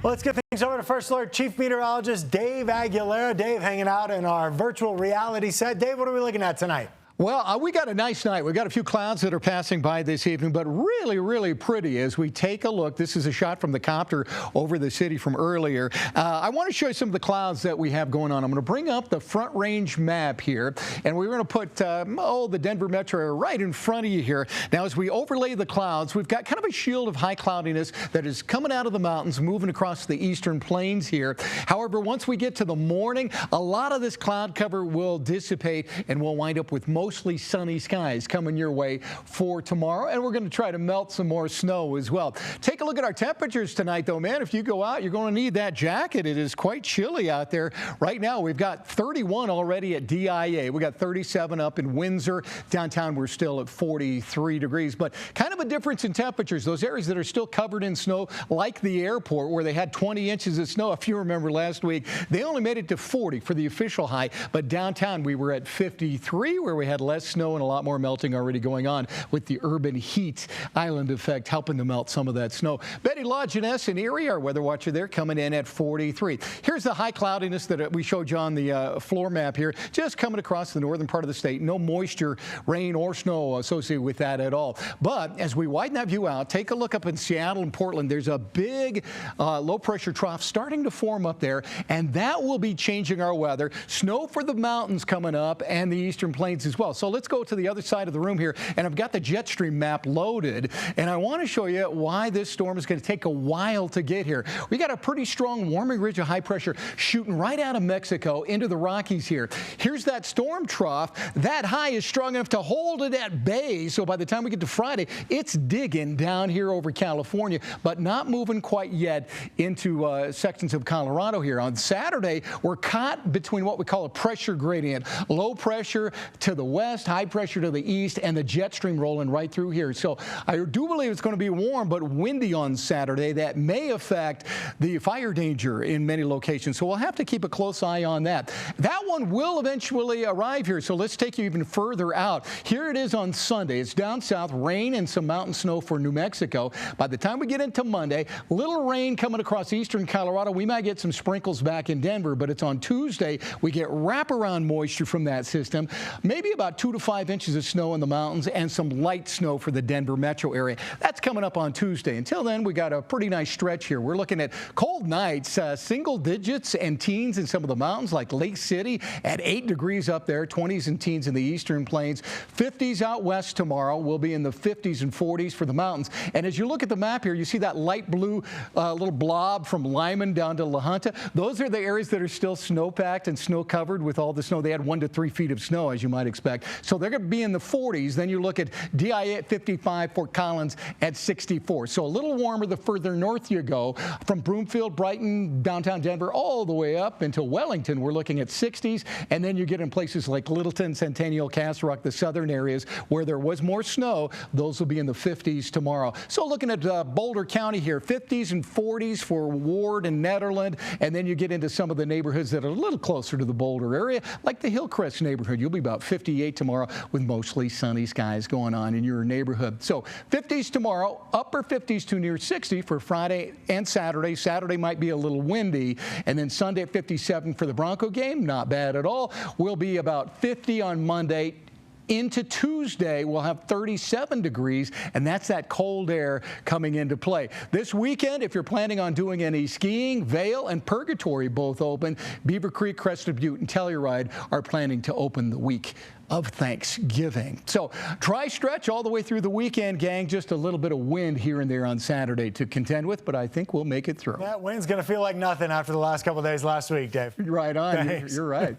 Well, let's get things over to First Alert Chief Meteorologist Dave Aguilera. Dave hanging out in our virtual reality set. Dave, what are we looking at tonight? Well, we got a nice night. We've got a few clouds that are passing by this evening, but really, really pretty as we take a look. This is a shot from the copter over the city from earlier. I want to show you some of the clouds that we have going on. I'm going to bring up the Front Range map here, and we're going to put the Denver Metro right in front of you here. Now, as we overlay the clouds, we've got kind of a shield of high cloudiness that is coming out of the mountains, moving across the eastern plains here. However, once we get to the morning, a lot of this cloud cover will dissipate, and we'll wind up with mostly sunny skies coming your way for tomorrow, and we're going to try to melt some more snow as well. Take a look at our temperatures tonight, though, man. If you go out, you're going to need that jacket. It is quite chilly out there right now. We've got 31 already at DIA. We got 37 up in Windsor. Downtown, we're still at 43 degrees, but kind of a difference in temperatures. Those areas that are still covered in snow, like the airport, where they had 20 inches of snow, if you remember last week, they only made it to 40 for the official high, but downtown we were at 53, where we had less snow and a lot more melting already going on with the urban heat island effect helping to melt some of that snow. Betty Lodge and S in Erie, our weather watcher there, coming in at 43. Here's the high cloudiness that we showed you on the floor map here, just coming across the northern part of the state. No moisture, rain, or snow associated with that at all. But as we widen that view out, take a look up in Seattle and Portland. There's a big low pressure trough starting to form up there, and that will be changing our weather. Snow for the mountains coming up and the eastern plains as well. So let's go to the other side of the room here, and I've got the jet stream map loaded, and I want to show you why this storm is going to take a while to get here. We got a pretty strong warming ridge of high pressure shooting right out of Mexico into the Rockies here. Here's that storm trough. That high is strong enough to hold it at bay, so by the time we get to Friday, it's digging down here over California, but not moving quite yet into sections of Colorado here. On Saturday, we're caught between what we call a pressure gradient. Low pressure to the west, high pressure to the east, and the jet stream rolling right through here. So I do believe it's going to be warm but windy on Saturday. That may affect the fire danger in many locations. So we'll have to keep a close eye on that. That one will eventually arrive here. So let's take you even further out. Here it is on Sunday. It's down south, rain and some mountain snow for New Mexico. By the time we get into Monday, little rain coming across eastern Colorado. We might get some sprinkles back in Denver, but it's on Tuesday. We get wraparound moisture from that system. Maybe about 2 to 5 inches of snow in the mountains and some light snow for the Denver metro area. That's coming up on Tuesday. Until then, we got a pretty nice stretch here. We're looking at cold nights, single digits and teens in some of the mountains like Lake City at 8 degrees up there, 20s and teens in the eastern plains, 50s out west tomorrow. We'll be in the 50s and 40s for the mountains. And as you look at the map here, you see that light blue little blob from Lyman down to La Junta. Those are the areas that are still snow-packed and snow-covered with all the snow. They had 1 to 3 feet of snow, as you might expect. So they're going to be in the 40s. Then you look at DIA at 55, Fort Collins at 64. So a little warmer the further north you go. From Broomfield, Brighton, downtown Denver, all the way up into Wellington, we're looking at 60s. And then you get in places like Littleton, Centennial, Castle Rock, the southern areas where there was more snow. Those will be in the 50s tomorrow. So looking at Boulder County here, 50s and 40s for Ward and Netherland. And then you get into some of the neighborhoods that are a little closer to the Boulder area, like the Hillcrest neighborhood. You'll be about 58 tomorrow with mostly sunny skies going on in your neighborhood. So 50s tomorrow, upper 50s to near 60 for Friday and Saturday. Saturday might be a little windy. And then Sunday at 57 for the Bronco game. Not bad at all. We'll be about 50 on Monday. Into Tuesday, we'll have 37 degrees, and that's that cold air coming into play. This weekend, if you're planning on doing any skiing, Vail and Purgatory both open. Beaver Creek, Crested Butte, and Telluride are planning to open the week of Thanksgiving. So dry stretch all the way through the weekend, gang. Just a little bit of wind here and there on Saturday to contend with, but I think we'll make it through. That wind's going to feel like nothing after the last couple of days last week, Dave. Right on. You're right.